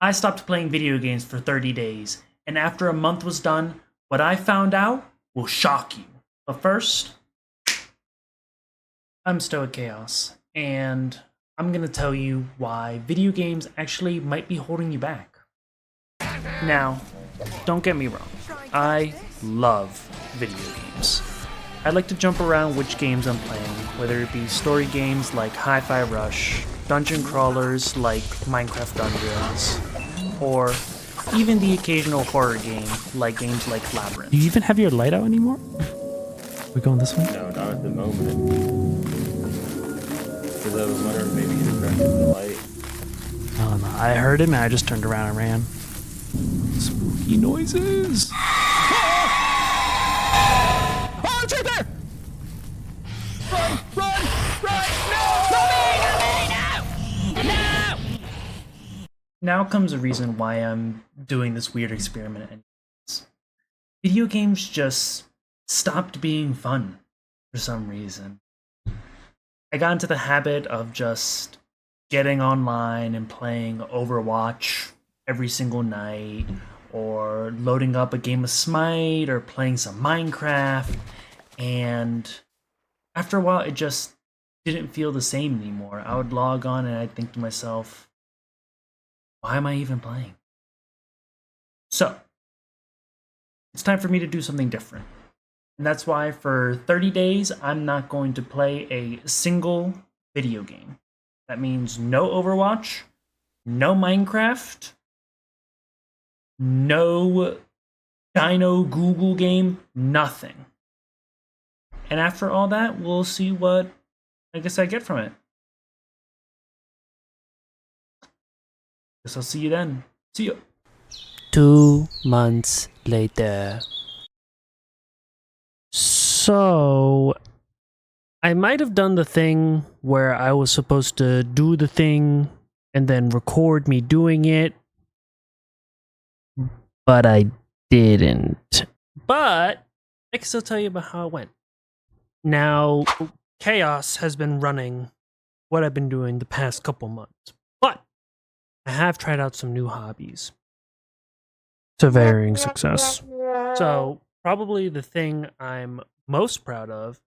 I stopped playing video games for 30 days, and after a month was done, what I found out will shock you. But first, I'm Stoic Chaos, and I'm gonna tell you why video games actually might be holding you back. Now, don't get me wrong, I love video games. I like to jump around which games I'm playing, whether it be story games like Hi-Fi Rush, dungeon crawlers like Minecraft Dungeons, or even the occasional horror game like games like Labyrinth. Do you even have your light out anymore? We going this way? No, not at the moment. Because I was wondering maybe you'd crack the light. Oh no, I heard him and I just turned around and ran. Spooky noises! Oh, it's right there! Run! Run! Run! No! No! Now comes a reason why I'm doing this weird experiment. Video games just stopped being fun for some reason. I got into the habit of just getting online and playing Overwatch every single night, or loading up a game of Smite, or playing some Minecraft, and after a while it just didn't feel the same anymore. I would log on and I'd think to myself, why am I even playing? So, it's time for me to do something different. And that's why for 30 days, I'm not going to play a single video game. That means no Overwatch, no Minecraft, no Dino Google game, nothing. And after all that, we'll see what I guess I get from it. Guess I'll see you then. See you. 2 months later. So, I might have done the thing where I was supposed to do the thing and then record me doing it, but I didn't. But I can still tell you about how it went. Now, Chaos has been running what I've been doing the past couple months, but I have tried out some new hobbies to varying success. So, probably the thing I'm most proud of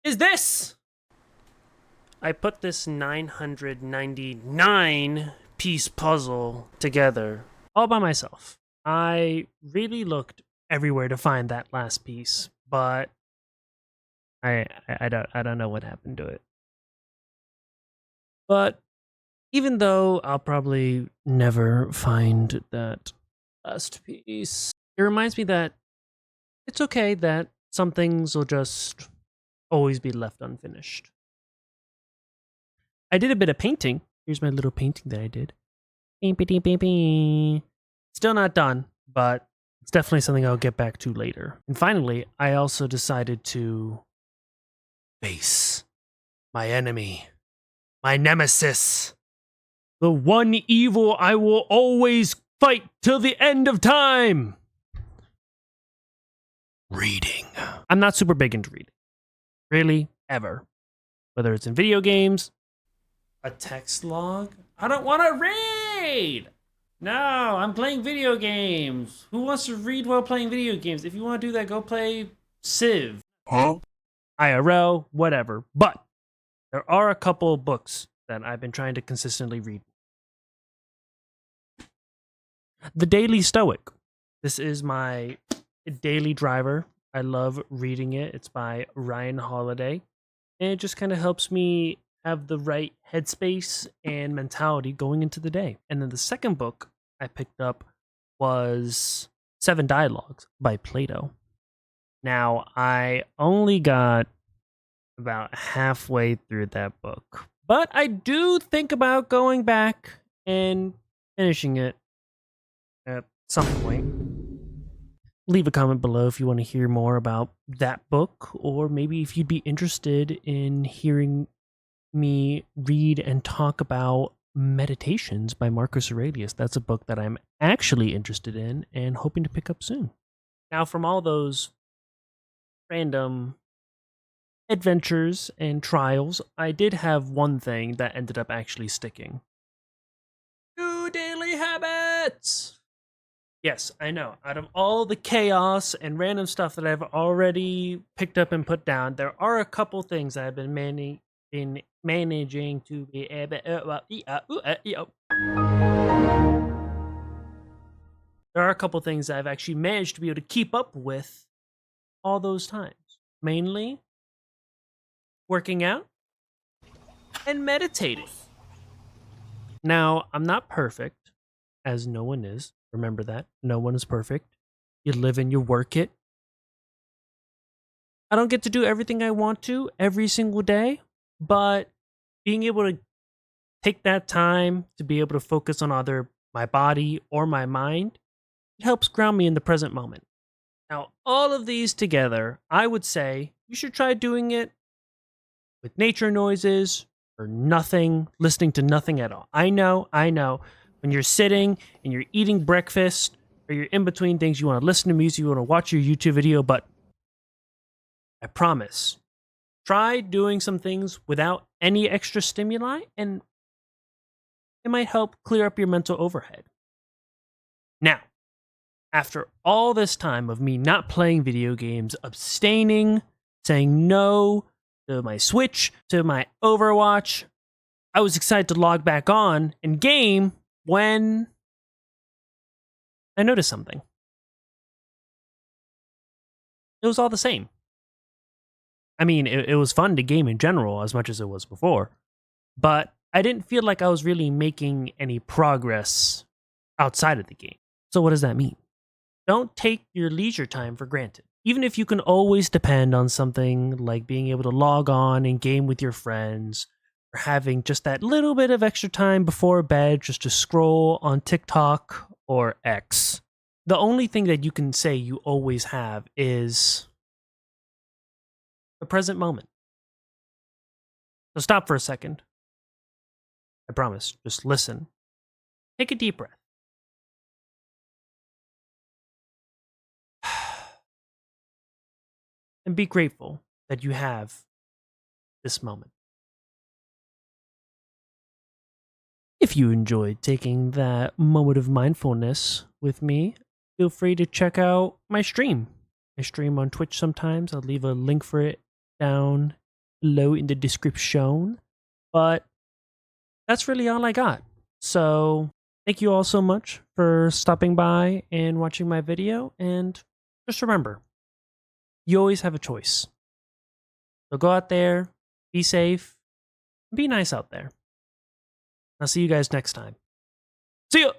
is this! I put this 999 piece puzzle together all by myself. I really looked everywhere to find that last piece, but I don't know what happened to it. But even though I'll probably never find that last piece, it reminds me that it's okay that some things will just always be left unfinished. I did a bit of painting. Here's my little painting that I did. Still not done, but it's definitely something I'll get back to later. And finally, I also decided to face my enemy, my nemesis, the one evil I will always fight till the end of time. Reading. I'm not super big into reading. Really, ever. Whether it's in video games, a text log. I don't want to read! No, I'm playing video games. Who wants to read while playing video games? If you want to do that, go play Civ. Huh? IRL, whatever. But there are a couple of books that I've been trying to consistently read. The Daily Stoic. This is my daily driver. I love reading it. It's by Ryan Holiday. And it just kind of helps me have the right headspace and mentality going into the day. And then the second book I picked up was 7 Dialogues by Plato. Now, I only got about halfway through that book, but I do think about going back and finishing it at some point. Leave a comment below if you want to hear more about that book, or maybe if you'd be interested in hearing me read and talk about Meditations by Marcus Aurelius. That's a book that I'm actually interested in and hoping to pick up soon. Now, from all those random adventures and trials, I did have one thing that ended up actually sticking. New daily habits! minutes. Yes, I know. Out of all the chaos and random stuff that I've already picked up and put down, there are a couple things that I've been managing to be able. There are a couple things that I've actually managed to be able to keep up with all those times. Mainly working out and meditating. Now, I'm not perfect, as no one is. Remember that. No one is perfect. You live and you work it. I don't get to do everything I want to every single day, but being able to take that time to be able to focus on either my body or my mind, it helps ground me in the present moment. Now, all of these together, I would say you should try doing it with nature noises or nothing, listening to nothing at all. I know. When you're sitting and you're eating breakfast or you're in between things, you want to listen to music, you want to watch your YouTube video, but I promise, try doing some things without any extra stimuli and it might help clear up your mental overhead. Now, after all this time of me not playing video games, abstaining, saying no to my Switch, to my Overwatch, I was excited to log back on and game when I noticed something. It was all the same. I mean, it was fun to game in general as much as it was before, but I didn't feel like I was really making any progress outside of the game. So what does that mean? Don't take your leisure time for granted. Even if you can always depend on something like being able to log on and game with your friends, or having just that little bit of extra time before bed just to scroll on TikTok or X. The only thing that you can say you always have is the present moment. So stop for a second. I promise, just listen. Take a deep breath. And be grateful that you have this moment. If you enjoyed taking that moment of mindfulness with me, feel free to check out my stream. I stream on Twitch sometimes. I'll leave a link for it down below in the description. But that's really all I got. So thank you all so much for stopping by and watching my video. And just remember, you always have a choice. So go out there, be safe, be nice out there. I'll see you guys next time. See ya!